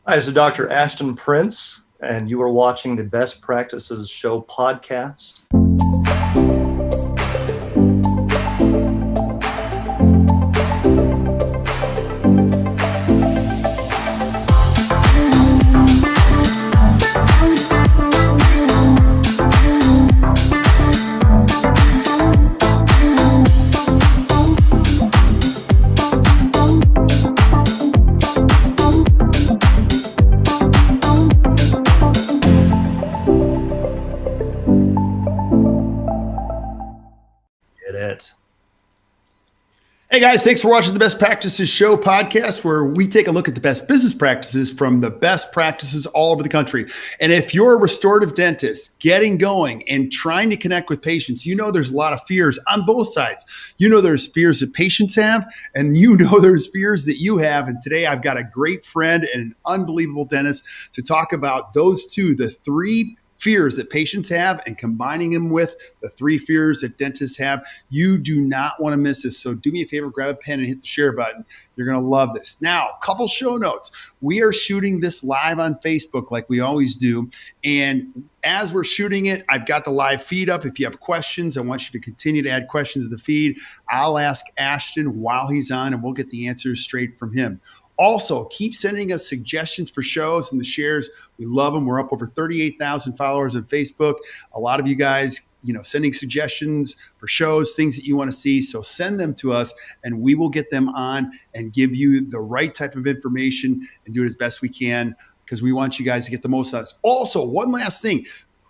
Hi, this is Dr. Ashton Prince, and you are watching the Best Practices Show podcast. Hey guys, thanks for watching the Best Practices Show podcast, where we take a look at the best business practices from the best practices all over the country. And if you're a restorative dentist getting going and trying to connect with patients, you know there's a lot of fears on both sides. You know there's fears that patients have, and you know there's fears that you have. And today I've got a great friend and an unbelievable dentist to talk about those two, the three fears that patients have, and combining them with the three fears that dentists have. You do not want to miss this. So do me a favor, grab a pen and hit the share button. You're going to love this. Now, a couple show notes. We are shooting this live on Facebook like we always do. And as we're shooting it, I've got the live feed up. If you have questions, I want you to continue to add questions to the feed. I'll ask Ashton while he's on, and we'll get the answers straight from him. Also, keep sending us suggestions for shows and the shares. We love them. We're up over 38,000 followers on Facebook. A lot of you guys, sending suggestions for shows, things that you want to see. So send them to us and we will get them on and give you the right type of information and do it as best we can, because we want you guys to get the most out of us. Also, one last thing.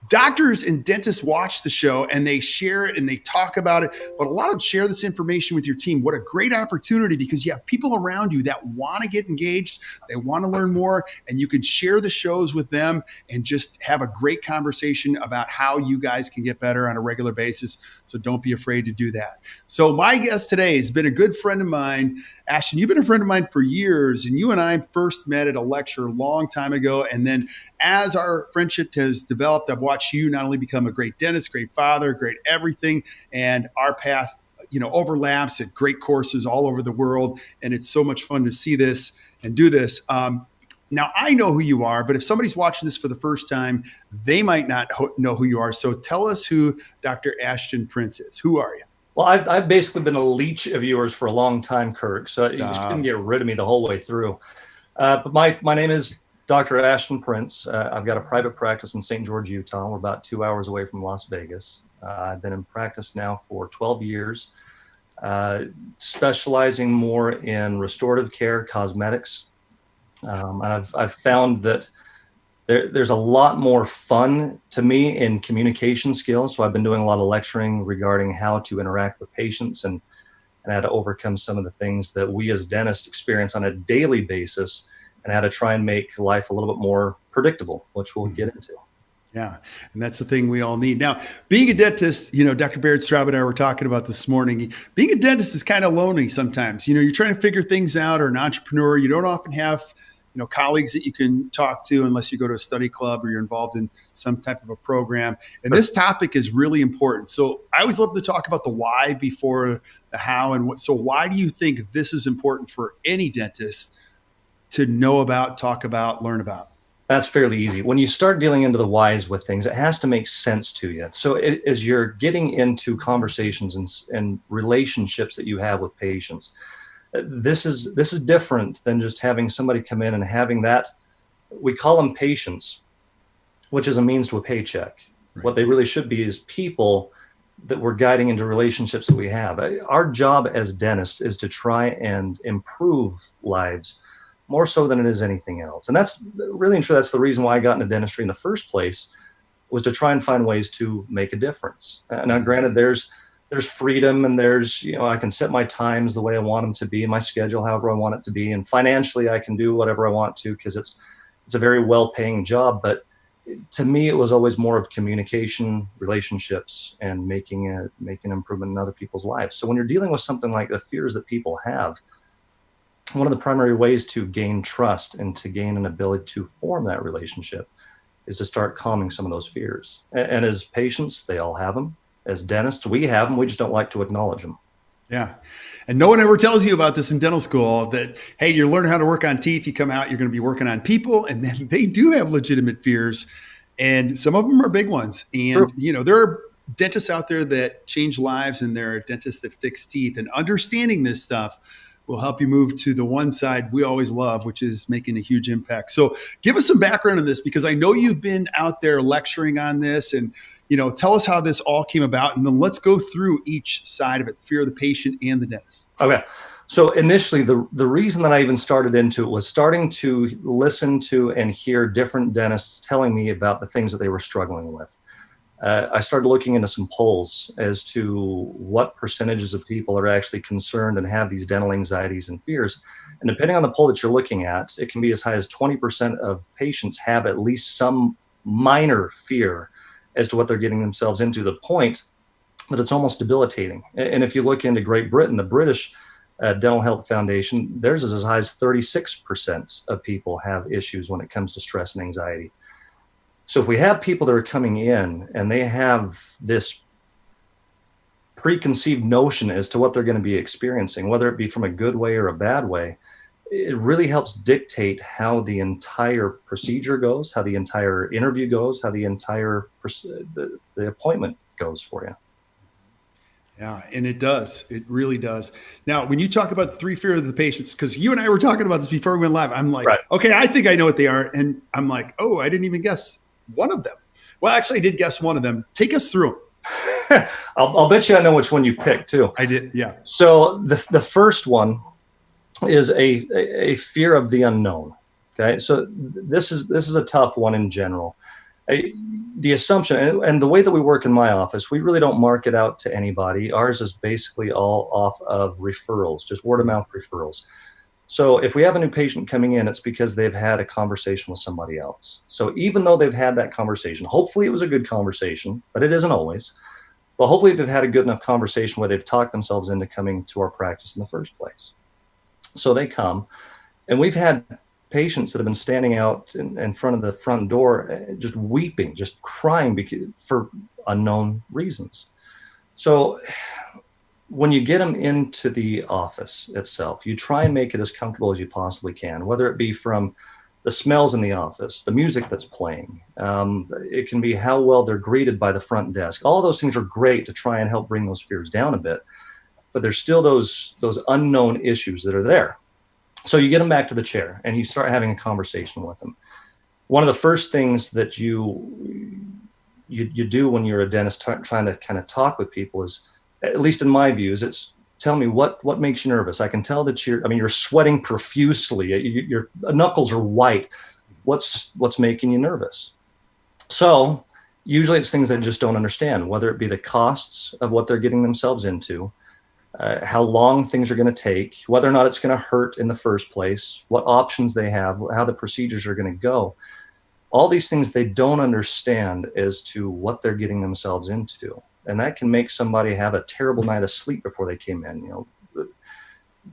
Doctors and dentists watch the show and they share it and they talk about it, but a lot of share this information with your team. What a great opportunity, because you have people around you that want to get engaged, they want to learn more, and you can share the shows with them and just have a great conversation about how you guys can get better on a regular basis. So don't be afraid to do that. So my guest today has been a good friend of mine. Ashton, you've been a friend of mine for years, and you and I first met at a lecture a long time ago. And then as our friendship has developed, I've watched you not only become a great dentist, great father, great everything, and our path, overlaps at great courses all over the world. And it's so much fun to see this and do this. Now, I know who you are, but if somebody's watching this for the first time, they might not know who you are. So tell us who Dr. Ashton Prince is. Who are you? Well, I've basically been a leech of yours for a long time, Kirk, so you couldn't get rid of me the whole way through. But my name is Dr. Ashton Prince. I've got a private practice in St. George, Utah. We're about 2 hours away from Las Vegas. I've been in practice now for 12 years, specializing more in restorative care, cosmetics. And I've found that there's a lot more fun to me in communication skills. So I've been doing a lot of lecturing regarding how to interact with patients and how to overcome some of the things that we as dentists experience on a daily basis, and how to try and make life a little bit more predictable, which we'll get into. Yeah. And that's the thing we all need. Now, being a dentist, Dr. Baird Straub and I were talking about this morning, being a dentist is kind of lonely sometimes. You're trying to figure things out, or an entrepreneur. You don't often have colleagues that you can talk to unless you go to a study club or you're involved in some type of a program. And this topic is really important. So I always love to talk about the why before the how and what. So why do you think this is important for any dentist to know about, talk about, learn about? That's fairly easy. When you start dealing into the whys with things, it has to make sense to you. So as you're getting into conversations and relationships that you have with patients, this is different than just having somebody come in and having that, we call them patients, which is a means to a paycheck. Right. What they really should be is people that we're guiding into relationships that we have. Our job as dentists is to try and improve lives more so than it is anything else. And that's really and true. That's the reason why I got into dentistry in the first place, was to try and find ways to make a difference. Now, granted, there's freedom, and I can set my times the way I want them to be, my schedule however I want it to be, and financially I can do whatever I want to, because it's a very well-paying job. But to me, it was always more of communication, relationships, and making an improvement in other people's lives. So when you're dealing with something like the fears that people have, one of the primary ways to gain trust and to gain an ability to form that relationship is to start calming some of those fears. And as patients, they all have them. As dentists, we have them. We just don't like to acknowledge them. Yeah. And no one ever tells you about this in dental school that, hey, you're learning how to work on teeth. You come out, you're going to be working on people. And then they do have legitimate fears. And some of them are big ones. True. And, there are dentists out there that change lives, and there are dentists that fix teeth. And understanding this stuff will help you move to the one side we always love, which is making a huge impact. So give us some background on this, because I know you've been out there lecturing on this, and tell us how this all came about, and then let's go through each side of it: the fear of the patient and the dentist. Okay. So initially, the reason that I even started into it was starting to listen to and hear different dentists telling me about the things that they were struggling with. I started looking into some polls as to what percentages of people are actually concerned and have these dental anxieties and fears. And depending on the poll that you're looking at, it can be as high as 20% of patients have at least some minor fear as to what they're getting themselves into, to the point that it's almost debilitating. And if you look into Great Britain, the British Dental Health Foundation, theirs is as high as 36% of people have issues when it comes to stress and anxiety. So if we have people that are coming in and they have this preconceived notion as to what they're going to be experiencing, whether it be from a good way or a bad way, it really helps dictate how the entire procedure goes, how the entire interview goes, how the entire the appointment goes for you. Yeah, and it does. It really does. Now, when you talk about the three fears of the patients, because you and I were talking about this before we went live, I'm like, Right. okay, I think I know what they are. And I'm like, oh, I didn't even guess one of them. Well, actually, I did guess one of them. Take us through them. I'll bet you I know which one you picked too. I did, yeah. So the first one is a fear of the unknown. Okay, so this is a tough one in general. The assumption, and the way that we work in my office, we really don't market out to anybody. Ours is basically all off of referrals, just word of mouth referrals. So if we have a new patient coming in, it's because they've had a conversation with somebody else. So even though they've had that conversation, hopefully it was a good conversation, but it isn't always. But hopefully they've had a good enough conversation where they've talked themselves into coming to our practice in the first place. So they come, and we've had patients that have been standing out in front of the front door, just weeping, just crying for unknown reasons. So when you get them into the office itself, you try and make it as comfortable as you possibly can, whether it be from the smells in the office, the music that's playing. It can be how well they're greeted by the front desk. All of those things are great to try and help bring those fears down a bit, but there's still those unknown issues that are there. So you get them back to the chair and you start having a conversation with them. One of the first things that you do when you're a dentist trying to kind of talk with people is, at least in my views, it's tell me what makes you nervous. I can tell that you're sweating profusely. Your knuckles are white. What's making you nervous? So usually it's things they just don't understand, whether it be the costs of what they're getting themselves into, how long things are going to take, whether or not it's going to hurt in the first place, what options they have, how the procedures are going to go. All these things they don't understand as to what they're getting themselves into. And that can make somebody have a terrible night of sleep before they came in.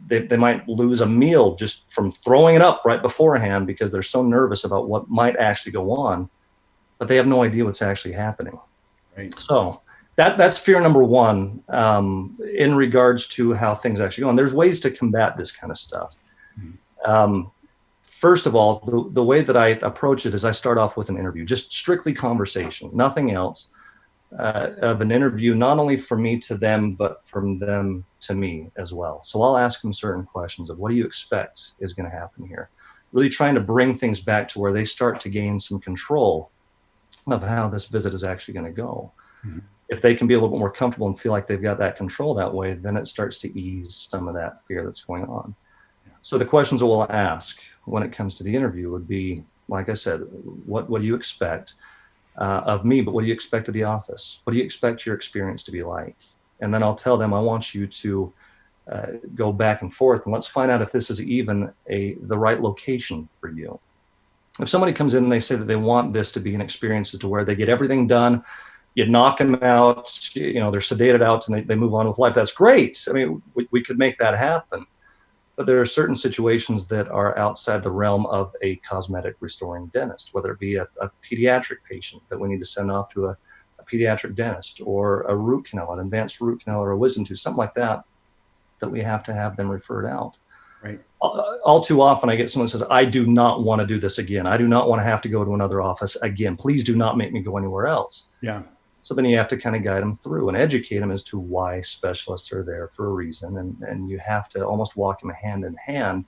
They might lose a meal just from throwing it up right beforehand because they're so nervous about what might actually go on, but they have no idea what's actually happening. Right. So that's fear number one in regards to how things actually go. And there's ways to combat this kind of stuff. First of all, the way that I approach it is I start off with an interview, just strictly conversation, nothing else, of an interview, not only from me to them, but from them to me as well. So I'll ask them certain questions of what do you expect is going to happen here? Really trying to bring things back to where they start to gain some control of how this visit is actually going to go. Mm-hmm. If they can be a little bit more comfortable and feel like they've got that control that way, then it starts to ease some of that fear that's going on. Yeah. So the questions that we'll ask when it comes to the interview would be, like I said, what do you expect of me, but what do you expect of the office? What do you expect your experience to be like? And then I'll tell them, I want you to go back and forth, and let's find out if this is even the right location for you. If somebody comes in and they say that they want this to be an experience as to where they get everything done, you knock them out, they're sedated out and they move on with life, that's great. I mean, we could make that happen. But there are certain situations that are outside the realm of a cosmetic restoring dentist, whether it be a pediatric patient that we need to send off to a pediatric dentist, or a root canal, an advanced root canal, or a wisdom tooth, something like that. that we have to have them referred out. Right. All too often I get someone who says, I do not want to do this again. I do not want to have to go to another office again. Please do not make me go anywhere else. Yeah. So then you have to kind of guide them through and educate them as to why specialists are there for a reason. And you have to almost walk them hand in hand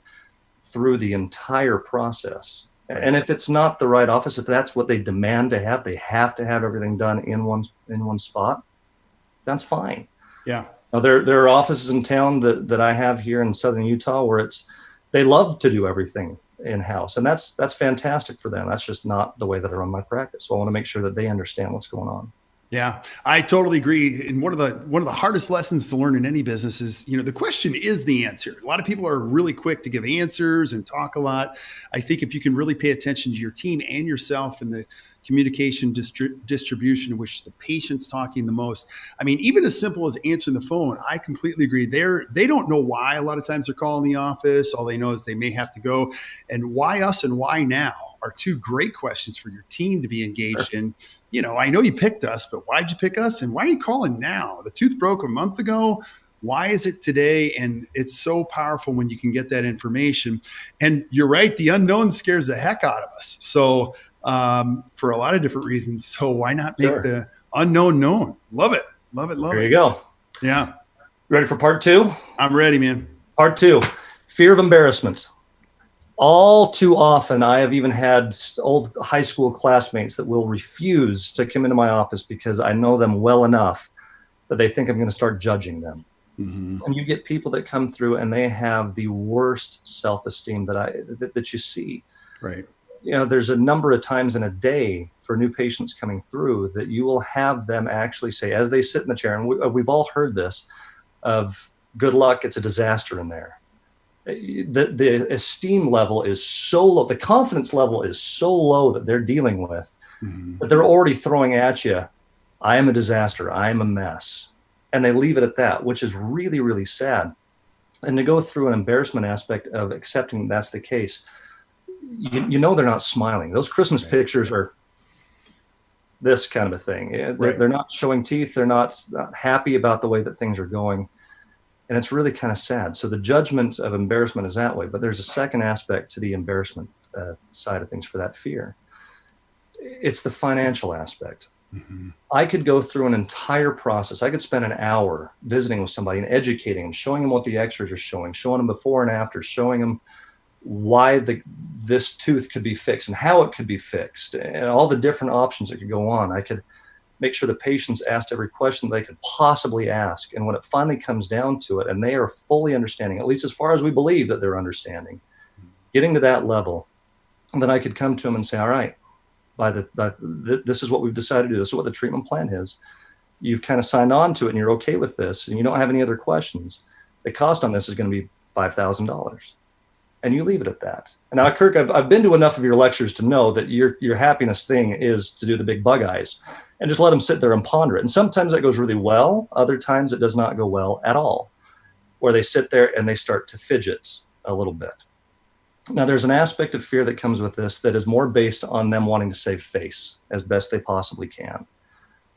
through the entire process. Right. And if it's not the right office, if that's what they demand to have, they have to have everything done in one spot, that's fine. Yeah. Now, there are offices in town that I have here in Southern Utah where they love to do everything in-house, and that's fantastic for them. That's just not the way that I run my practice. So I want to make sure that they understand what's going on. Yeah, I totally agree. And one of the hardest lessons to learn in any business is, the question is the answer. A lot of people are really quick to give answers and talk a lot. I think if you can really pay attention to your team and yourself and the communication distribution, in which the patient's talking the most. I mean, even as simple as answering the phone, I completely agree. They don't know why a lot of times they're calling the office. All they know is they may have to go. And why us and why now are two great questions for your team to be engaged in. I know you picked us, but why'd you pick us? And why are you calling now? The tooth broke a month ago. Why is it today? And it's so powerful when you can get that information. And you're right. The unknown scares the heck out of us. So for a lot of different reasons. So why not make the unknown known? Love it. Love it. Love it. There you go. Yeah. Ready for part two? I'm ready, man. Part two, fear of embarrassment. All too often, I have even had old high school classmates that will refuse to come into my office because I know them well enough that they think I'm going to start judging them. Mm-hmm. And you get people that come through and they have the worst self-esteem that you see. Right. There's a number of times in a day for new patients coming through that you will have them actually say, as they sit in the chair, and we've all heard this, of good luck, it's a disaster in there. The esteem level is so low, the confidence level is so low that they're dealing with, that they're already throwing at you, I am a disaster, I am a mess. And they leave it at that, which is really, really sad. And to go through an embarrassment aspect of accepting that's the case, they're not smiling. Those Christmas pictures are this kind of a thing. They're not showing teeth. They're not happy about the way that things are going. And it's really kind of sad. So the judgment of embarrassment is that way. But there's a second aspect to the embarrassment side of things for that fear. It's the financial aspect. Mm-hmm. I could go through an entire process. I could spend an hour visiting with somebody and educating them, showing them what the x-rays are showing them before and after, showing them why this tooth could be fixed and how it could be fixed and all the different options that could go on. I could make sure the patients asked every question they could possibly ask. And when it finally comes down to it, and they are fully understanding, at least as far as we believe that they're understanding, getting to that level, then I could come to them and say, all right, this is what we've decided to do. This is what the treatment plan is. You've kind of signed on to it and you're okay with this and you don't have any other questions. The cost on this is going to be $5,000. And you leave it at that. And now, Kirk, I've been to enough of your lectures to know that your happiness thing is to do the big bug eyes and just let them sit there and ponder it. And sometimes that goes really well. Other times it does not go well at all, where they sit there and they start to fidget a little bit. Now, there's an aspect of fear that comes with this that is more based on them wanting to save face as best they possibly can.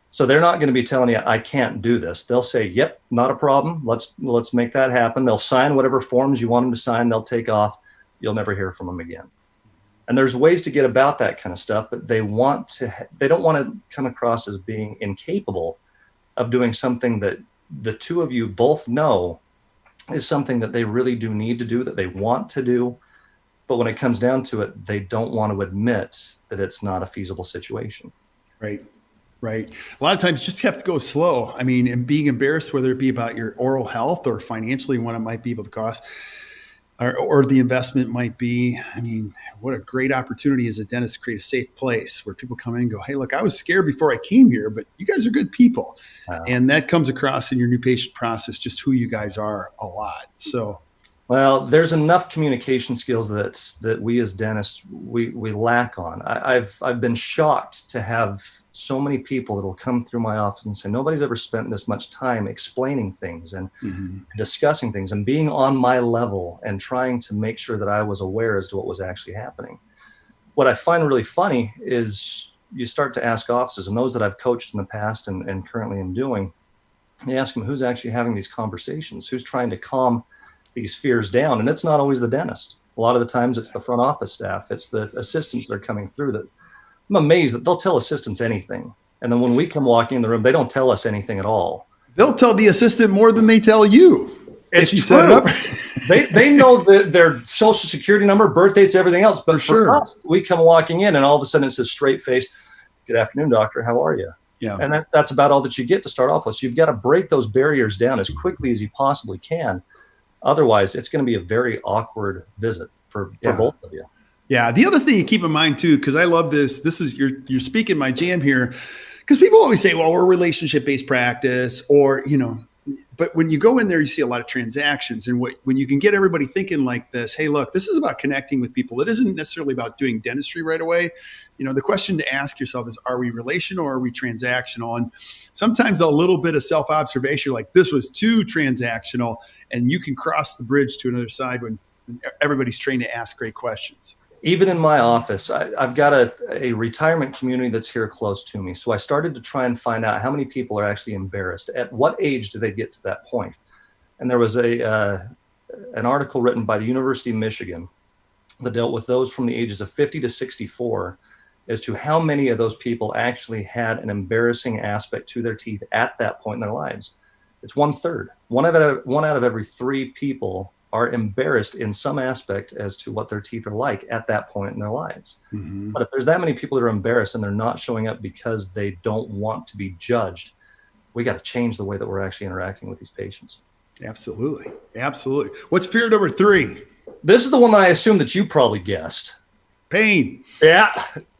So they're not going to be telling you, I can't do this. They'll say, yep, not a problem. Let's make that happen. They'll sign whatever forms you want them to sign. They'll take off. You'll never hear from them again. And there's ways to get about that kind of stuff, but they don't want to come across as being incapable of doing something that the two of you both know is something that they really do need to do, that they want to do. But when it comes down to it, they don't want to admit that it's not a feasible situation. Right. Right. A lot of times you just have to go slow. I mean, and being embarrassed, whether it be about your oral health or financially what it might be able to cost or the investment might be. I mean, what a great opportunity as a dentist to create a safe place where people come in and go, hey, look, I was scared before I came here, but you guys are good people. Wow. And that comes across in your new patient process, just who you guys are a lot. So. Well, there's enough communication skills that we as dentists, we lack on. I've been shocked to have so many people that will come through my office and say, nobody's ever spent this much time explaining things and discussing things and being on my level and trying to make sure that I was aware as to what was actually happening. What I find really funny is you start to ask offices, and those that I've coached in the past and currently am doing, You ask them who's actually having these conversations, who's trying to calm these fears down. And it's not always the dentist. A lot of the times it's the front office staff. It's the assistants that are coming through that I'm amazed that they'll tell assistants anything. And then when we come walking in the room, they don't tell us anything at all. They'll tell the assistant more than they tell you. It's if you true. set it up. they know their social security number, birth dates, everything else. But for us, we come walking in and all of a sudden it's this straight face. Good afternoon, doctor. How are you? Yeah. And that's about all that you get to start off with. So you've got to break those barriers down as quickly as you possibly can. Otherwise, it's going to be a very awkward visit for both of you. Yeah. The other thing you keep in mind too, because I love this. This is you're speaking my jam here, because people always say, "Well, we're relationship-based practice," or But when you go in there, you see a lot of transactions. And when you can get everybody thinking like this, hey, look, this is about connecting with people. It isn't necessarily about doing dentistry right away. The question to ask yourself is, are we relational or are we transactional? And sometimes a little bit of self-observation, like this was too transactional, and you can cross the bridge to another side when everybody's trained to ask great questions. Even in my office, I've got a retirement community that's here close to me. So I started to try and find out how many people are actually embarrassed. At what age do they get to that point? And there was an article written by the University of Michigan that dealt with those from the ages of 50 to 64 as to how many of those people actually had an embarrassing aspect to their teeth at that point in their lives. It's 1/3. One out of every 3 people are embarrassed in some aspect as to what their teeth are like at that point in their lives. Mm-hmm. But if there's that many people that are embarrassed and they're not showing up because they don't want to be judged, we got to change the way that we're actually interacting with these patients. Absolutely. Absolutely. What's fear number 3? This is the one that I assume that you probably guessed. Pain. Yeah.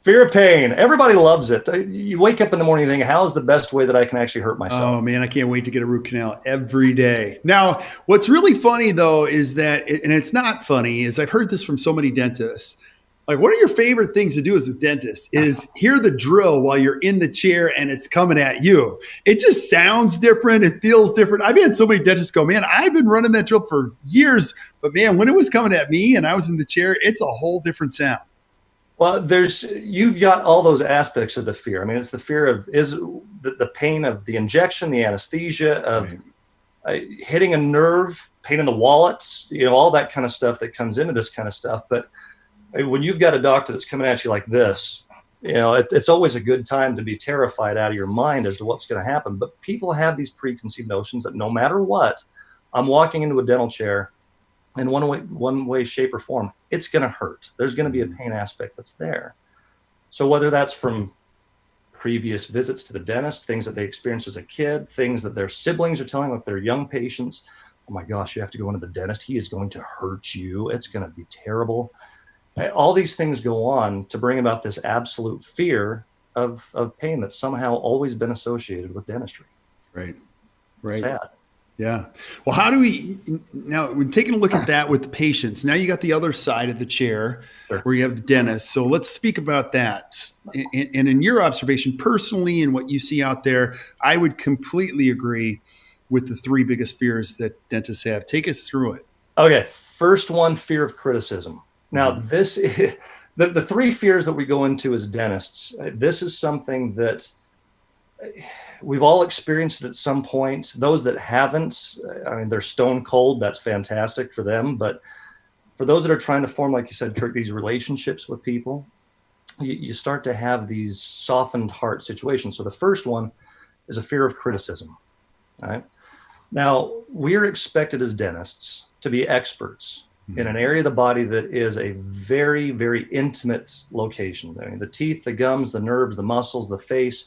Fear of pain. Everybody loves it. You wake up in the morning and think, how's the best way that I can actually hurt myself? Oh, man, I can't wait to get a root canal every day. Now, what's really funny, though, is that, and it's not funny, is I've heard this from so many dentists. Like, one of your favorite things to do as a dentist is hear the drill while you're in the chair and it's coming at you. It just sounds different. It feels different. I've had so many dentists go, man, I've been running that drill for years, but man, when it was coming at me and I was in the chair, it's a whole different sound. Well, you've got all those aspects of the fear. I mean, it's the fear of the pain of the injection, the anesthesia, of hitting a nerve, pain in the wallets, all that kind of stuff that comes into this kind of stuff. But when you've got a doctor that's coming at you like this, it's always a good time to be terrified out of your mind as to what's going to happen. But people have these preconceived notions that no matter what, I'm walking into a dental chair, in one way, shape, or form, it's going to hurt. There's going to be a pain aspect that's there. So whether that's from previous visits to the dentist, things that they experienced as a kid, things that their siblings are telling them if they're young patients, oh my gosh, you have to go into the dentist. He is going to hurt you. It's going to be terrible. All these things go on to bring about this absolute fear of pain that's somehow always been associated with dentistry. Right. Sad. Yeah. Well, how do we now, when taking a look at that with the patients, now you got the other side of the chair where you have the dentist. So let's speak about that. And in your observation personally and what you see out there, I would completely agree with the 3 biggest fears that dentists have. Take us through it. Okay. First one, fear of criticism. Now, this is the 3 fears that we go into as dentists. This is something that we've all experienced it at some point. Those that haven't, I mean, they're stone cold. That's fantastic for them. But for those that are trying to form, like you said, Kirk, these relationships with people, you start to have these softened heart situations. So the first one is a fear of criticism. All right. Now, we're expected as dentists to be experts in an area of the body that is a very, very intimate location. I mean, the teeth, the gums, the nerves, the muscles, the face.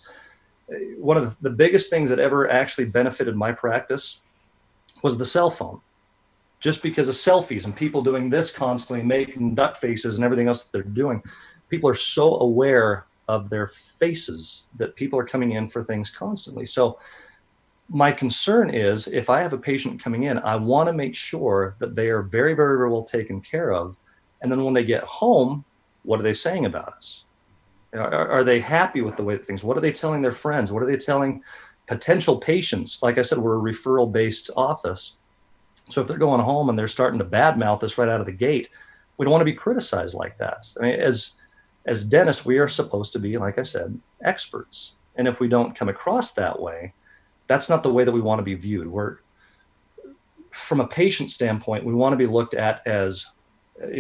One of the biggest things that ever actually benefited my practice was the cell phone. Just because of selfies and people doing this constantly, making duck faces and everything else that they're doing, people are so aware of their faces that people are coming in for things constantly. So my concern is if I have a patient coming in, I want to make sure that they are very, very, very well taken care of. And then when they get home, what are they saying about us? Are they happy with the way that things? What are they telling their friends? What are they telling potential patients? Like I said, we're a referral-based office. So if they're going home and they're starting to badmouth us right out of the gate, we don't want to be criticized like that. I mean, as dentists, we are supposed to be, like I said, experts. And if we don't come across that way, that's not the way that we want to be viewed. From a patient standpoint, we want to be looked at as,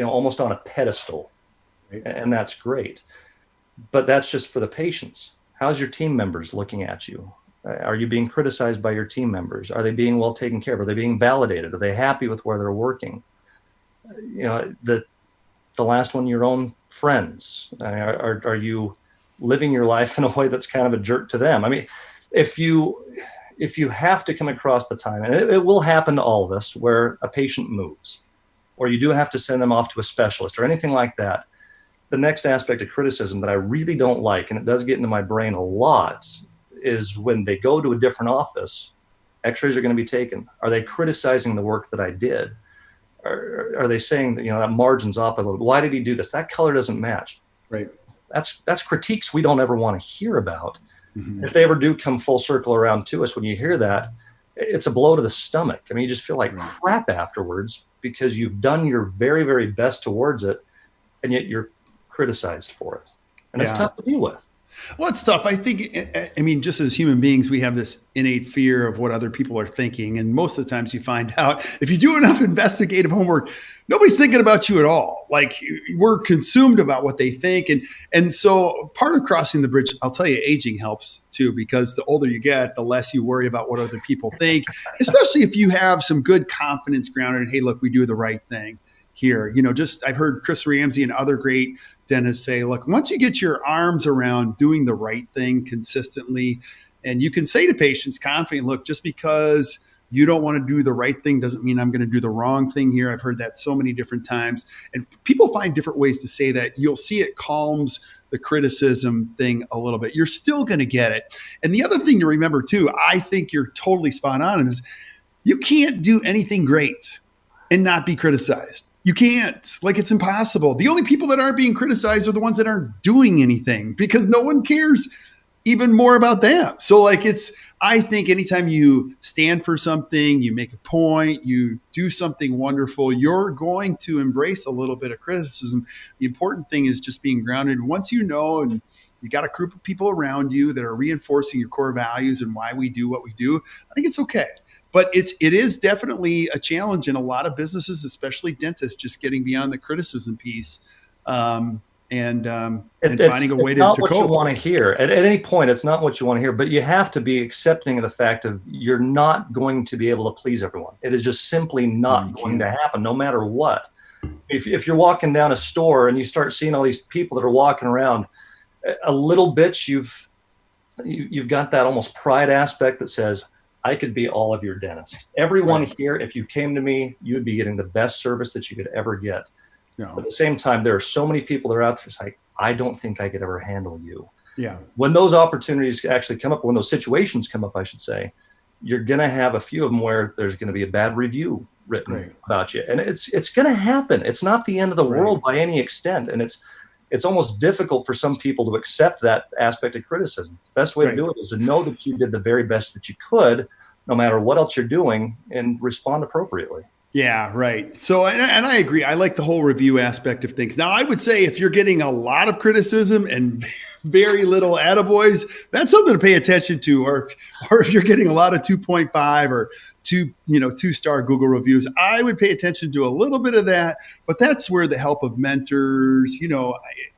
almost on a pedestal, and that's great. But that's just for the patients. How's your team members looking at you? Are you being criticized by your team members? Are they being well taken care of? Are they being validated? Are they happy with where they're working? The last one, your own friends. Are you living your life in a way that's kind of a jerk to them? I mean, if you have to come across the time, and it will happen to all of us, where a patient moves, or you do have to send them off to a specialist or anything like that, the next aspect of criticism that I really don't like, and it does get into my brain a lot, is when they go to a different office, x-rays are going to be taken. Are they criticizing the work that I did? Are they saying that, that margin's off a little? Why did he do this? That color doesn't match. Right. That's critiques we don't ever want to hear about. Mm-hmm. If they ever do come full circle around to us, when you hear that, it's a blow to the stomach. I mean, you just feel like crap afterwards because you've done your very, very best towards it, and yet you're criticized for it. And it's tough to deal with. Well, it's tough. I think, just as human beings, we have this innate fear of what other people are thinking. And most of the times you find out, if you do enough investigative homework, nobody's thinking about you at all. Like, we're consumed about what they think. And so part of crossing the bridge, I'll tell you, aging helps too, because the older you get, the less you worry about what other people think, especially if you have some good confidence grounded in, hey, look, we do the right thing here. I've heard Chris Ramsey and other great dentists say, look, once you get your arms around doing the right thing consistently, and you can say to patients confidently, look, just because you don't want to do the right thing doesn't mean I'm going to do the wrong thing here. I've heard that so many different times. And people find different ways to say that. You'll see it calms the criticism thing a little bit. You're still going to get it. And the other thing to remember too, I think you're totally spot on, is you can't do anything great and not be criticized. You can't. Like, it's impossible. The only people that aren't being criticized are the ones that aren't doing anything, because no one cares even more about them. So I think anytime you stand for something, you make a point, you do something wonderful, you're going to embrace a little bit of criticism. The important thing is just being grounded. Once you know, and you got a group of people around you that are reinforcing your core values and why we do what we do, I think it's okay. But it is definitely a challenge in a lot of businesses, especially dentists, just getting beyond the criticism piece and finding a way to cope. It's not what you want to hear. At any point, it's not what you want to hear, but you have to be accepting of the fact of you're not going to be able to please everyone. It is just simply not going to happen, no matter what. If you're walking down a store and you start seeing all these people that are walking around, a little bit you've got that almost pride aspect that says, I could be all of your dentists. Everyone here, if you came to me, you would be getting the best service that you could ever get. No. But at the same time, there are so many people that are out there saying, I don't think I could ever handle you. Yeah. When those opportunities actually come up, when those situations come up, I should say, you're going to have a few of them where there's going to be a bad review written about you. And it's going to happen. It's not the end of the world by any extent. And it's almost difficult for some people to accept that aspect of criticism. The best way to do it is to know that you did the very best that you could, no matter what else you're doing, and respond appropriately. Yeah, right. So, and I agree. I like the whole review aspect of things. Now, I would say if you're getting a lot of criticism and very little attaboys, that's something to pay attention to. Or if you're getting a lot of 2.5 or 2-star Google reviews, I would pay attention to a little bit of that. But that's where the help of mentors,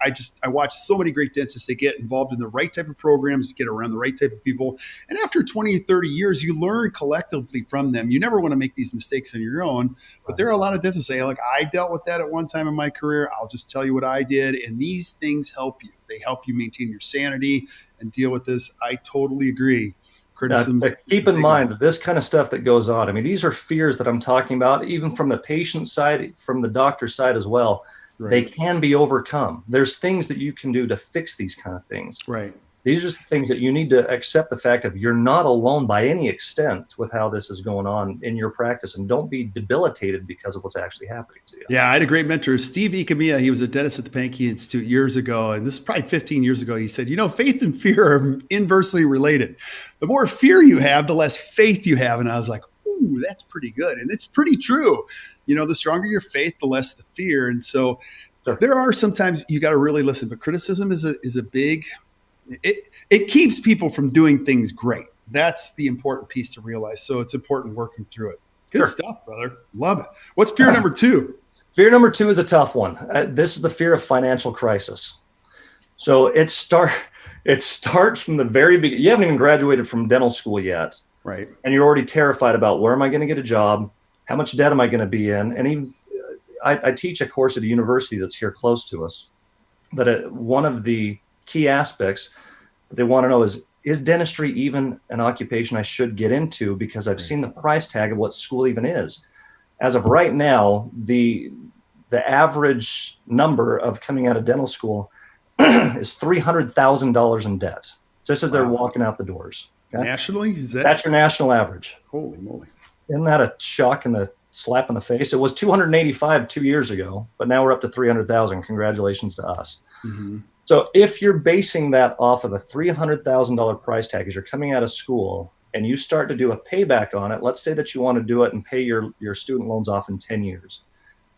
I watch so many great dentists. They get involved in the right type of programs, get around the right type of people. And after 20 or 30 years, you learn collectively from them. You never want to make these mistakes on your own. But there are a lot of dentists say, like, I dealt with that at one time in my career. I'll just tell you what I did. And these things help you. They help you maintain your sanity and deal with this. I totally agree. Keep in mind that this kind of stuff that goes on, I mean, these are fears that I'm talking about, even from the patient side, from the doctor's side as well. They can be overcome. There's things that you can do to fix these kind of things. Right. These are things that you need to accept the fact of you're not alone by any extent with how this is going on in your practice, and don't be debilitated because of what's actually happening to you. Yeah, I had a great mentor, Steve Ikamiya. He was a dentist at the Pankey Institute years ago, and this is probably 15 years ago. He said, faith and fear are inversely related. The more fear you have, the less faith you have. And I was like, ooh, that's pretty good. And it's pretty true. The stronger your faith, the less the fear. And so there are sometimes you got to really listen, but criticism is a big... It keeps people from doing things great. That's the important piece to realize. So it's important working through it. Good Sure. stuff, brother. Love it. What's fear number 2? Fear number 2 is a tough one. This is the fear of financial crisis. So it starts from the very beginning. You haven't even graduated from dental school yet. Right. And you're already terrified about where am I going to get a job? How much debt am I going to be in? And even I teach a course at a university that's here close to us, that one of the key aspects that they want to know is dentistry even an occupation I should get into? Because I've seen the price tag of what school even is. As of right now, the average number of coming out of dental school is $300,000 in debt, just as they're walking out the doors. Okay? Nationally, that's your national average? Holy moly! Isn't that a shock and a slap in the face? It was 285 2 years ago, but now we're up to 300,000. Congratulations to us. Mm-hmm. So if you're basing that off of a $300,000 price tag as you're coming out of school, and you start to do a payback on it, let's say that you want to do it and pay your student loans off in 10 years.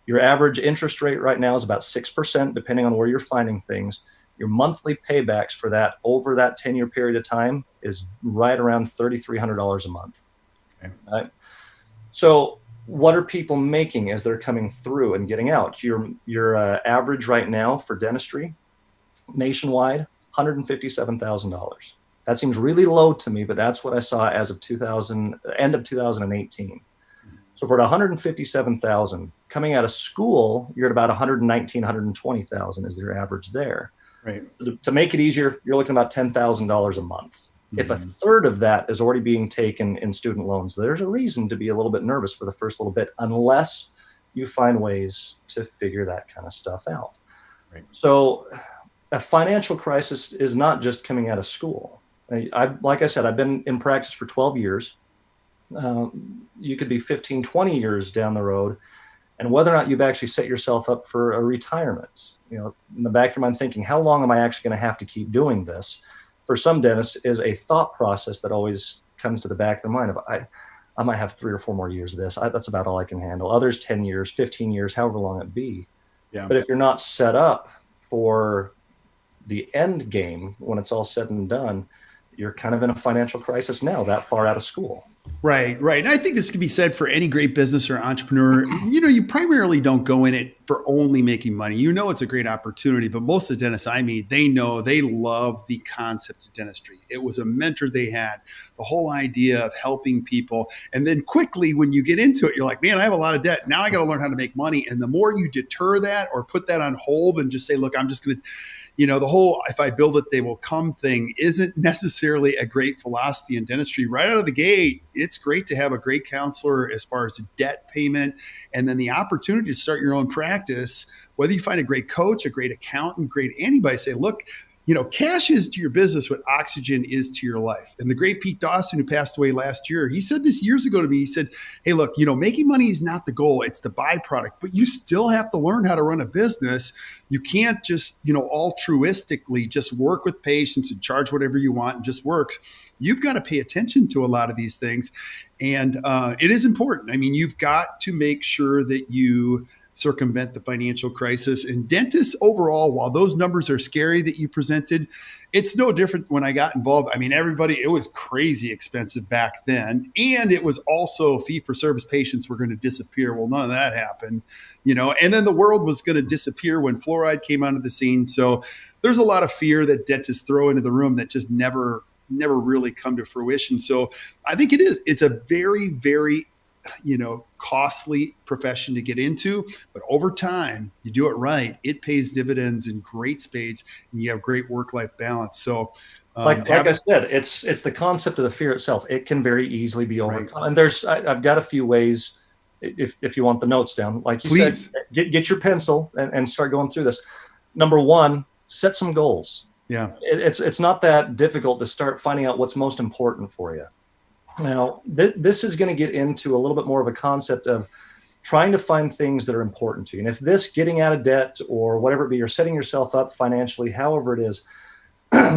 Your average interest rate right now is about 6%, depending on where you're finding things. Your monthly paybacks for that over that 10-year period of time is right around $3,300 a month. Okay. Right? So what are people making as they're coming through and getting out? Your average right now for dentistry nationwide, $157,000. That seems really low to me, but that's what I saw as of end of 2018. So for 157,000 coming out of school, you're at about 119, 120,000 is your average there. Right. To make it easier, you're looking about $10,000 a month. Mm-hmm. If a third of that is already being taken in student loans, there's a reason to be a little bit nervous for the first little bit, unless you find ways to figure that kind of stuff out. Right. So a financial crisis is not just coming out of school. Like I said, I've been in practice for 12 years. You could be 15, 20 years down the road, and whether or not you've actually set yourself up for a retirement, in the back of your mind thinking, how long am I actually going to have to keep doing this? For some dentists is a thought process that always comes to the back of their mind of, I might have 3 or 4 more years of this. That's about all I can handle. Others 10 years, 15 years, however long it be. Yeah. But if you're not set up for the end game, when it's all said and done, you're kind of in a financial crisis now, that far out of school. Right, right. And I think this can be said for any great business or entrepreneur. You primarily don't go in it for only making money. It's a great opportunity, but most of the dentists I meet, they love the concept of dentistry. It was a mentor they had, the whole idea of helping people. And then quickly, when you get into it, you're like, man, I have a lot of debt. Now I got to learn how to make money. And the more you deter that or put that on hold and just say, look, I'm just going to, the whole if I build it, they will come thing isn't necessarily a great philosophy in dentistry. Right out of the gate, it's great to have a great counselor as far as debt payment and then the opportunity to start your own practice, whether you find a great coach, a great accountant, great anybody, say, look, cash is to your business what oxygen is to your life. And the great Pete Dawson, who passed away last year, he said this years ago to me. He said, hey, look, making money is not the goal. It's the byproduct, but you still have to learn how to run a business. You can't just, altruistically just work with patients and charge whatever you want and just works. You've got to pay attention to a lot of these things. And it is important. I mean, you've got to make sure that you circumvent the financial crisis. And dentists overall, while those numbers are scary that you presented, it's no different when I got involved. I mean, it was crazy expensive back then. And it was also fee-for-service patients were going to disappear. Well, none of that happened, and then the world was going to disappear when fluoride came onto the scene. So there's a lot of fear that dentists throw into the room that just never really come to fruition. So I think it's a very, very costly profession to get into, but over time, you do it right, it pays dividends in great spades, and you have great work-life balance. So, like I said, it's the concept of the fear itself. It can very easily be overcome. Right. And I've got a few ways. If you want the notes down, like you said, get your pencil and start going through this. Number one, set some goals. Yeah, it's not that difficult to start finding out what's most important for you. Now, this is going to get into a little bit more of a concept of trying to find things that are important to you. And if this getting out of debt or whatever it be, you're setting yourself up financially, however it is,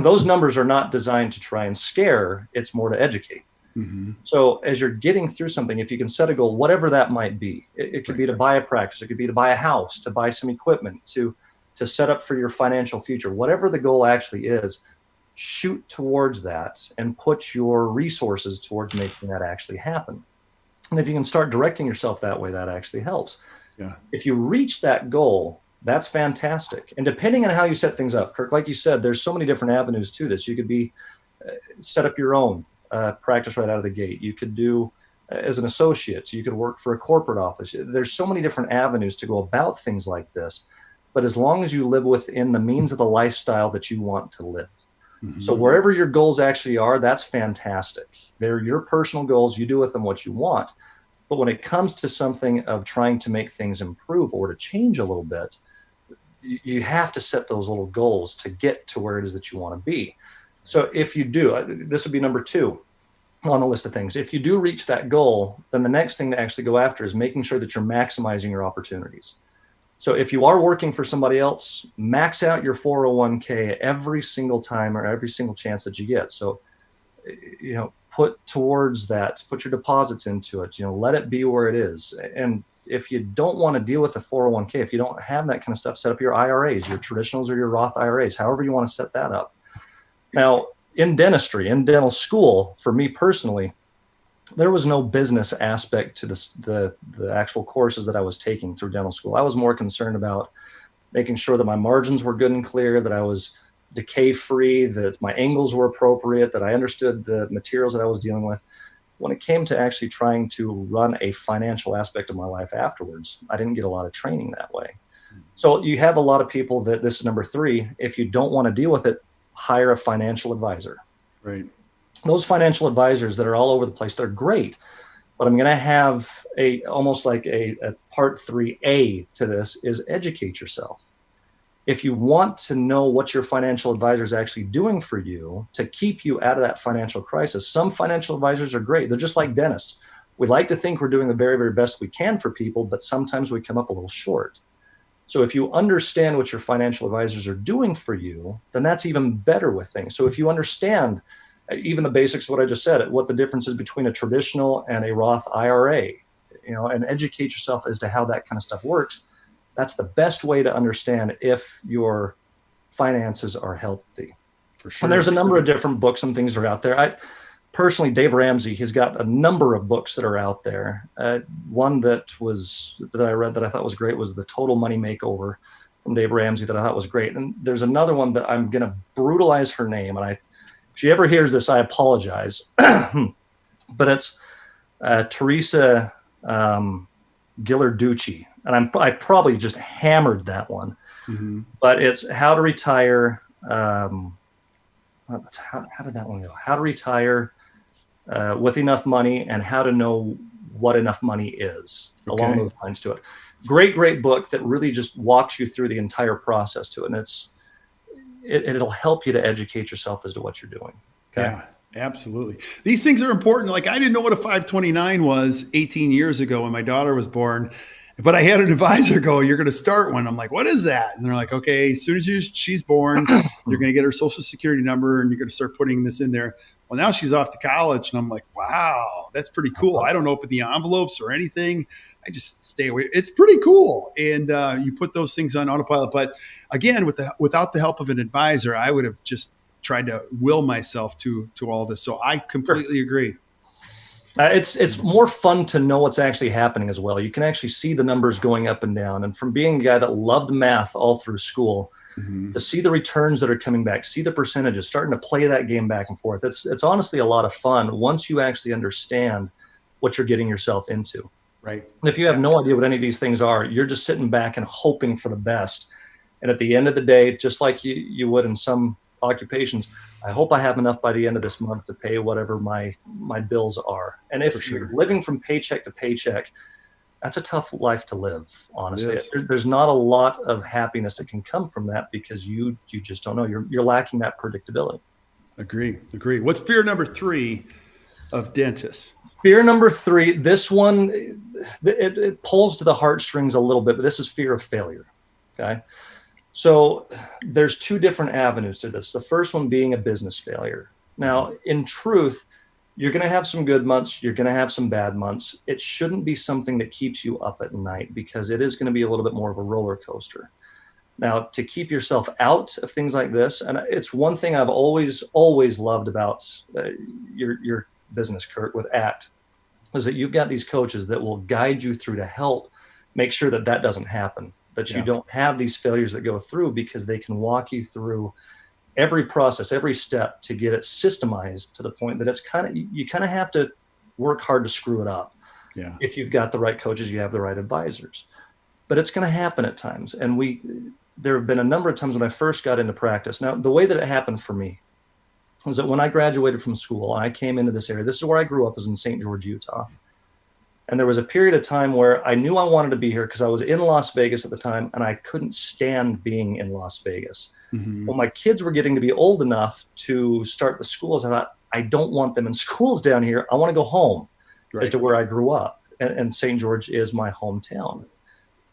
those numbers are not designed to try and scare. It's more to educate. Mm-hmm. So as you're getting through something, if you can set a goal, whatever that might be, it could be to buy a practice, it could be to buy a house, to buy some equipment, to set up for your financial future, whatever the goal actually is, shoot towards that and put your resources towards making that actually happen. And if you can start directing yourself that way, that actually helps. Yeah. If you reach that goal, that's fantastic. And depending on how you set things up, Kirk, like you said, there's so many different avenues to this. You could be set up your own practice right out of the gate. You could do as an associate. You could work for a corporate office. There's so many different avenues to go about things like this. But as long as you live within the means of the lifestyle that you want to live. Mm-hmm. So wherever your goals actually are, that's fantastic. They're your personal goals. You do with them what you want. But when it comes to something of trying to make things improve or to change a little bit, you have to set those little goals to get to where it is that you want to be. So if you do, this would be number 2 on the list of things. If you do reach that goal, then the next thing to actually go after is making sure that you're maximizing your opportunities. So if you are working for somebody else, max out your 401k every single time or every single chance that you get. So, put towards that, put your deposits into it, let it be where it is. And if you don't want to deal with the 401k, if you don't have that kind of stuff, set up your IRAs, your traditionals or your Roth IRAs, however you want to set that up. Now, in dentistry, in dental school, for me personally, there was no business aspect to the actual courses that I was taking through dental school. I was more concerned about making sure that my margins were good and clear, that I was decay free, that my angles were appropriate, that I understood the materials that I was dealing with. When it came to actually trying to run a financial aspect of my life afterwards, I didn't get a lot of training that way. So you have a lot of people that, this is number 3, if you don't want to deal with it, hire a financial advisor. Right. Those financial advisors that are all over the place, they're great. But I'm going to have almost like a part 3A to this is educate yourself. If you want to know what your financial advisor is actually doing for you to keep you out of that financial crisis, some financial advisors are great. They're just like dentists. We like to think we're doing the very, very best we can for people, but sometimes we come up a little short. So if you understand what your financial advisors are doing for you, then that's even better with things. So if you understand even the basics of what I just said, what the difference is between a traditional and a Roth IRA, and educate yourself as to how that kind of stuff works. That's the best way to understand if your finances are healthy. For sure. And there's a number of different books and things that are out there. Personally, Dave Ramsey, he's got a number of books that are out there. One that I read that I thought was great was The Total Money Makeover from Dave Ramsey that I thought was great. And there's another one that I'm going to brutalize her name. And if she ever hears this, I apologize. But it's Teresa Ghilarducci. And I probably just hammered that one. Mm-hmm. But it's How to Retire. How did that one go? How to Retire with Enough Money and How to Know What Enough Money Is. Okay. Along those lines to it. Great book that really just walks you through the entire process to it. And it'll help you to educate yourself as to what you're doing. Okay? Yeah, absolutely. These things are important. Like, I didn't know what a 529 was 18 years ago when my daughter was born, but I had an advisor go, "You're going to start one." I'm like, "What is that?" And they're like, "Okay, as soon as she's born, you're going to get her social security number and you're going to start putting this in there." Well, now she's off to college. And I'm like, wow, that's pretty cool. I don't open the envelopes or anything. I just stay away. It's pretty cool. And you put those things on autopilot. But again, without the help of an advisor, I would have just tried to will myself to all this. So I completely agree. It's more fun to know what's actually happening as well. You can actually see the numbers going up and down. And from being a guy that loved math all through school, mm-hmm. to see the returns that are coming back, see the percentages, starting to play that game back and forth. It's honestly a lot of fun once you actually understand what you're getting yourself into. Right. And if you have no idea what any of these things are, you're just sitting back and hoping for the best. And at the end of the day, just like you would in some occupations, I hope I have enough by the end of this month to pay whatever my bills are. And if you're living from paycheck to paycheck, that's a tough life to live, honestly. There's not a lot of happiness that can come from that because you just don't know. You're lacking that predictability. Agree. What's fear number 3 of dentists? Fear number 3, this one, it pulls to the heartstrings a little bit, but this is fear of failure, okay? So there's 2 different avenues to this. The first one being a business failure. Now, in truth, you're going to have some good months. You're going to have some bad months. It shouldn't be something that keeps you up at night because it is going to be a little bit more of a roller coaster. Now, to keep yourself out of things like this, and it's one thing I've always loved about your business, Kurt, with ACT, is that you've got these coaches that will guide you through to help make sure that that doesn't happen, that you don't have these failures that go through, because they can walk you through every process, every step to get it systemized to the point that it's you kind of have to work hard to screw it up. Yeah. If you've got the right coaches, you have the right advisors, but it's going to happen at times. And there have been a number of times when I first got into practice. Now, the way that it happened for me was that when I graduated from school and I came into this area, this is where I grew up, was in St. George, Utah. And there was a period of time where I knew I wanted to be here because I was in Las Vegas at the time and I couldn't stand being in Las Vegas. Mm-hmm. Well, my kids were getting to be old enough to start the schools. I thought, I don't want them in schools down here. I want to go home as to where I grew up. And St. George is my hometown.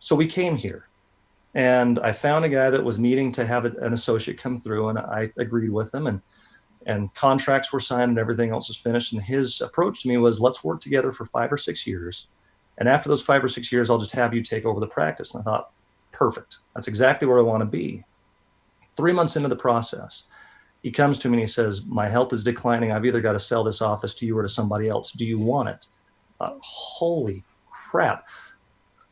So we came here. And I found a guy that was needing to have an associate come through, and I agreed with him, and contracts were signed and everything else was finished. And his approach to me was, let's work together for 5 or 6 years. And after those 5 or 6 years, I'll just have you take over the practice. And I thought, perfect. That's exactly where I want to be. 3 months into the process, he comes to me and he says, my health is declining. I've either got to sell this office to you or to somebody else. Do you want it? Holy crap.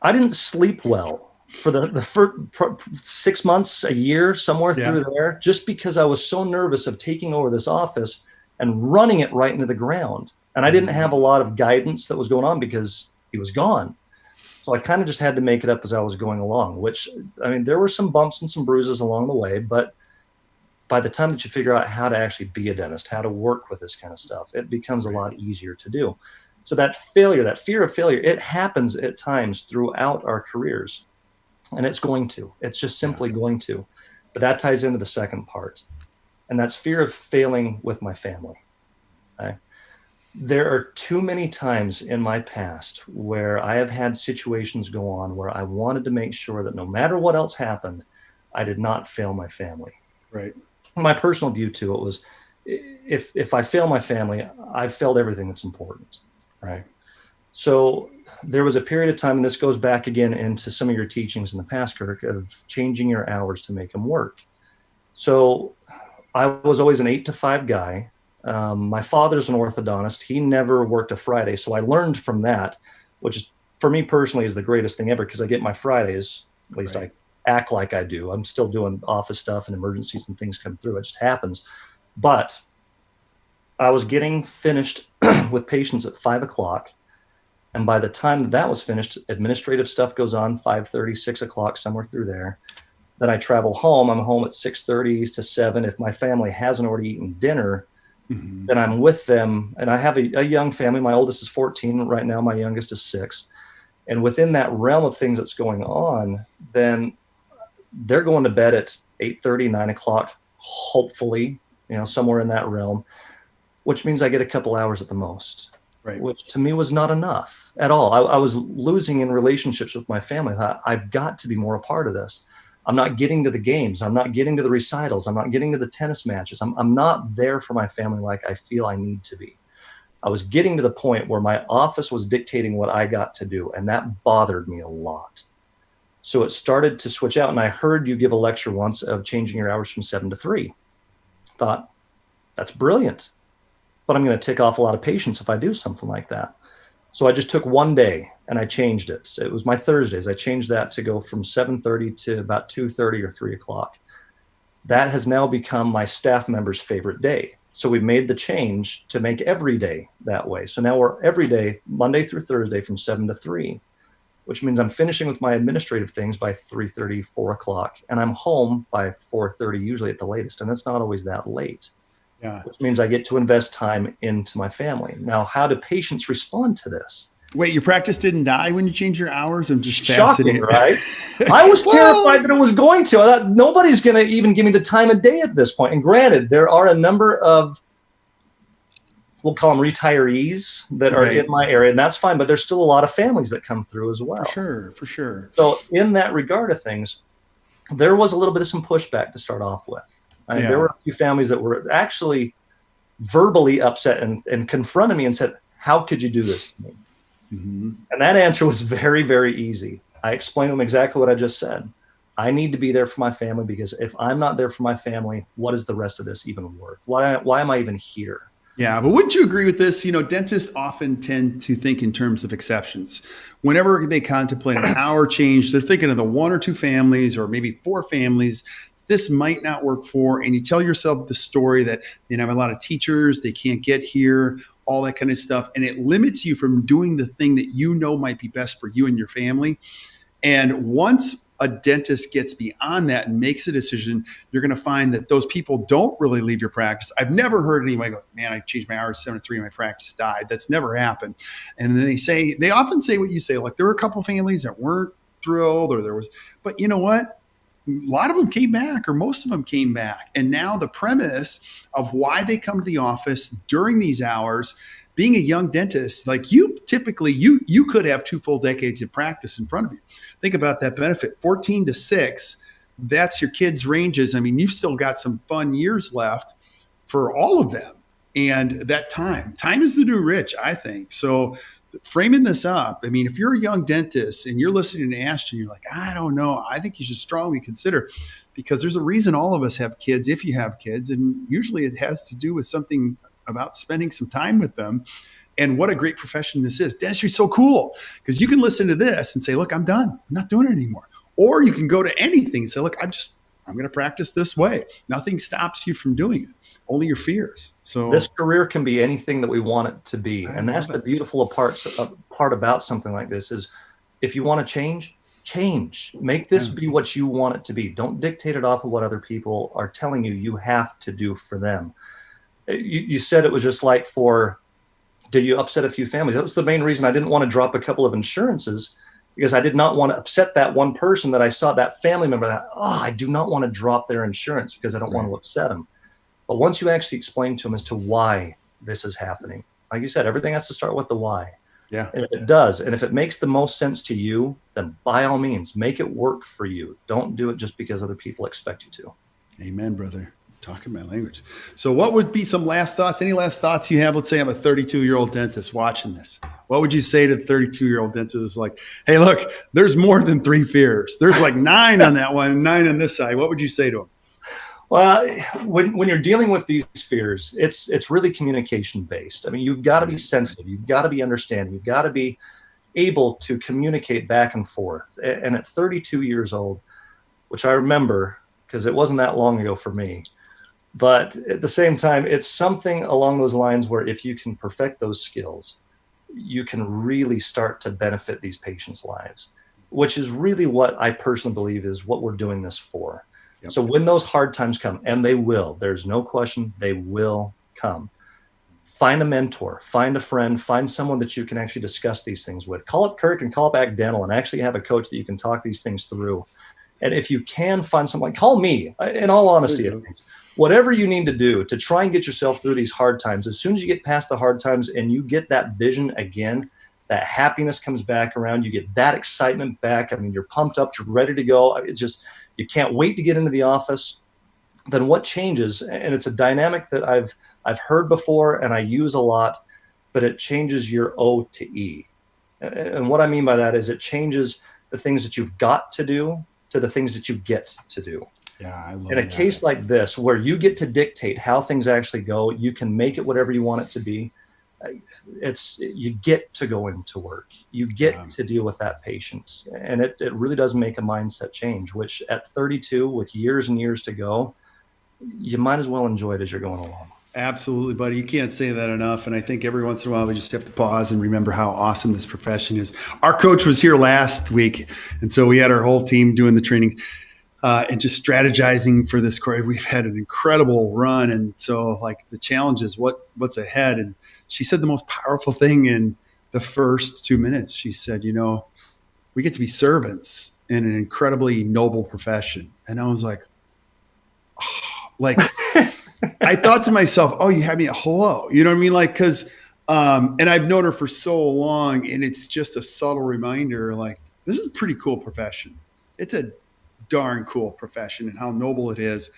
I didn't sleep well for the first 6 months, a year, somewhere through there, just because I was so nervous of taking over this office and running it right into the ground. And I didn't have a lot of guidance that was going on because he was gone. So I kind of just had to make it up as I was going along, which, I mean, there were some bumps and some bruises along the way, but by the time that you figure out how to actually be a dentist, how to work with this kind of stuff, it becomes a lot easier to do. So that failure, that fear of failure, it happens at times throughout our careers. And it's going to. It's just simply going to. But that ties into the second part. And that's fear of failing with my family. Okay? There are too many times in my past where I have had situations go on where I wanted to make sure that no matter what else happened, I did not fail my family. Right. My personal view to it was, if I fail my family, I've failed everything that's important. Right. So there was a period of time, and this goes back again into some of your teachings in the past, Kirk, of changing your hours to make them work. So I was always an 8 to 5 guy. My father's an orthodontist. He never worked a Friday. So I learned from that, which for me personally is the greatest thing ever, because I get my Fridays, at least I act like I do. I'm still doing office stuff and emergencies and things come through. It just happens. But I was getting finished with patients at 5 o'clock. And by the time that was finished, administrative stuff goes on 5:30, 6 o'clock, somewhere through there. Then I travel home. I'm home at 6:30 to 7. If my family hasn't already eaten dinner, then I'm with them. And I have a young family. My oldest is 14 right now. My youngest is 6. And within that realm of things that's going on, then they're going to bed at 8:30, 9 o'clock, hopefully, somewhere in that realm, which means I get a couple hours at the most. Right. Which to me was not enough at all. I was losing in relationships with my family. I thought, I've got to be more a part of this. I'm not getting to the games. I'm not getting to the recitals. I'm not getting to the tennis matches. I'm not there for my family like I feel I need to be. I was getting to the point where my office was dictating what I got to do, and that bothered me a lot. So it started to switch out, and I heard you give a lecture once of changing your hours from 7 to 3. Thought, that's brilliant. But I'm going to tick off a lot of patients if I do something like that. So I just took one day and I changed it. It was my Thursdays. I changed that to go from 7:30 to about 2:30 or 3 o'clock. That has now become my staff members' favorite day. So we made the change to make every day that way. So now we're every day, Monday through Thursday, from 7 to 3, which means I'm finishing with my administrative things by 3:30, 4 o'clock, and I'm home by 4:30, usually at the latest. And it's not always that late. Yeah. Which means I get to invest time into my family. Now, how do patients respond to this? Wait, your practice didn't die when you changed your hours? I'm just fascinated. Shocking, right? I was terrified that it was going to. I thought nobody's going to even give me the time of day at this point. And granted, there are a number of, we'll call them retirees that are in my area, and that's fine. But there's still a lot of families that come through as well. For sure. So in that regard of things, there was a little bit of some pushback to start off with. There were a few families that were actually verbally upset and confronted me and said, how could you do this to me? And that answer was very, very easy. I explained to them exactly what I just said. I need to be there for my family, because if I'm not there for my family, what is the rest of this even worth? Why am I even here? Yeah, but wouldn't you agree with this? Dentists often tend to think in terms of exceptions. Whenever they contemplate an hour change, they're thinking of the 1 or 2 families or maybe 4 families this might not work for. And you tell yourself the story that you have a lot of teachers, they can't get here, all that kind of stuff. And it limits you from doing the thing that might be best for you and your family. And once a dentist gets beyond that and makes a decision, you're going to find that those people don't really leave your practice. I've never heard anyone go, man, I changed my hours 7 to 3 and my practice died. That's never happened. And then they often say what you say, like there were a couple of families that weren't thrilled, but you know what? A lot of them came back, or most of them came back. And now the premise of why they come to the office during these hours, being a young dentist, like you could have 2 full decades of practice in front of you. Think about that benefit. 14 to 6, that's your kids' ranges. I mean, you've still got some fun years left for all of them. And that time is the new rich, I think. So framing this up, I mean, if you're a young dentist and you're listening to Ashton, you're like, I don't know. I think you should strongly consider, because there's a reason all of us have kids, if you have kids. And usually it has to do with something about spending some time with them. And what a great profession this is. Dentistry is so cool, because you can listen to this and say, look, I'm done. I'm not doing it anymore. Or you can go to anything and say, look, I'm going to practice this way. Nothing stops you from doing it. Only your fears. So this career can be anything that we want it to be. And that's the beautiful part about something like this is, if you want to change. Make this be what you want it to be. Don't dictate it off of what other people are telling you have to do for them. You said it was just like did you upset a few families? That was the main reason I didn't want to drop a couple of insurances, because I did not want to upset that one person that I saw, that family member, that, I do not want to drop their insurance because I don't want to upset them. But once you actually explain to them as to why this is happening, like you said, everything has to start with the why. Yeah. And if it does, and if it makes the most sense to you, then by all means, make it work for you. Don't do it just because other people expect you to. Amen, brother. Talking my language. So what would be some last thoughts? Any last thoughts you have? Let's say I'm a 32-year-old dentist watching this. What would you say to the 32-year-old dentist? Like, hey, look, there's more than 3 fears. There's like 9 on that one, 9 on this side. What would you say to them? Well, when you're dealing with these fears, it's really communication based. I mean, you've got to be sensitive. You've got to be understanding. You've got to be able to communicate back and forth. And at 32 years old, which I remember because it wasn't that long ago for me, but at the same time, it's something along those lines where if you can perfect those skills, you can really start to benefit these patients' lives, which is really what I personally believe is what we're doing this for. Yep. So when those hard times come, and they will, there's no question, they will come. Find a mentor, find a friend, find someone that you can actually discuss these things with. Call up Kirk and call up Act Dental and actually have a coach that you can talk these things through. And if you can find someone, call me, in all honesty, whatever you need to do to try and get yourself through these hard times. As soon as you get past the hard times and you get that vision again, that happiness comes back around, you get that excitement back. I mean, you're pumped up, you're ready to go. You can't wait to get into the office. Then what changes, and it's a dynamic that I've heard before and I use a lot, but it changes your O to E. And what I mean by that is it changes the things that you've got to do to the things that you get to do. Yeah, I love in a case like this, where you get to dictate how things actually go, you can make it whatever you want it to be. You get to go into work. You get to deal with that patient. And it really does make a mindset change, which at 32, with years and years to go, you might as well enjoy it as you're going along. Absolutely, buddy. You can't say that enough. And I think every once in a while, we just have to pause and remember how awesome this profession is. Our coach was here last week. And so we had our whole team doing the training and just strategizing for this course. We've had an incredible run. And so like the challenge is what's ahead. And she said the most powerful thing in the first 2 minutes. She said, we get to be servants in an incredibly noble profession. And I was like, I thought to myself, oh, you had me at hello. You know what I mean? Like, cause, and I've known her for so long, and it's just a subtle reminder, like, this is a pretty cool profession. It's a darn cool profession and how noble it is.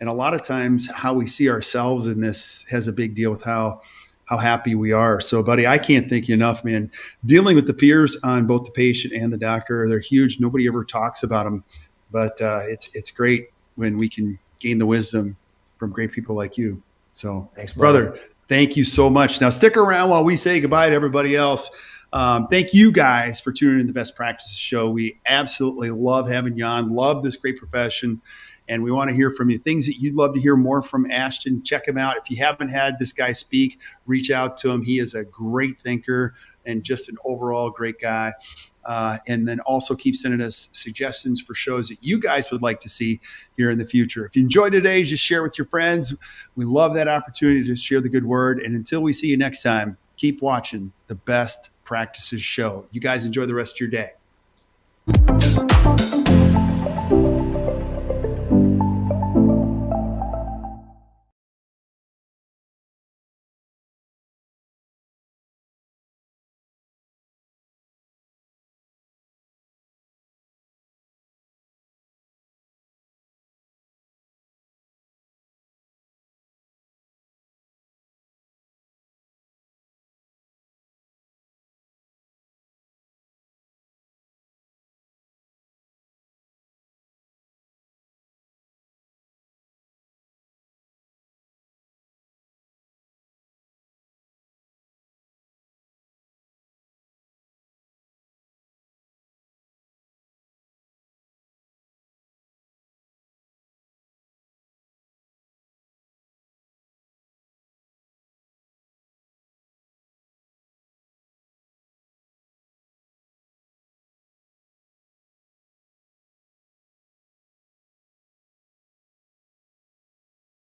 And a lot of times how we see ourselves in this has a big deal with how happy we are. So, buddy, I can't thank you enough, man. Dealing with the fears on both the patient and the doctor, they're huge. Nobody ever talks about them but it's great when we can gain the wisdom from great people like you. So, Thanks, brother, thank you so much. Now, stick around while we say goodbye to everybody else. Thank you guys for tuning in to the Best Practices Show. We absolutely love having you on, love this great profession, and we want to hear from you. Things that you'd love to hear more from Ashton, check him out. If you haven't had this guy speak, reach out to him. He is a great thinker and just an overall great guy. And then also keep sending us suggestions for shows that you guys would like to see here in the future. If you enjoyed today, just share with your friends. We love that opportunity to share the good word. And until we see you next time, keep watching the Best Practices Show. You guys enjoy the rest of your day.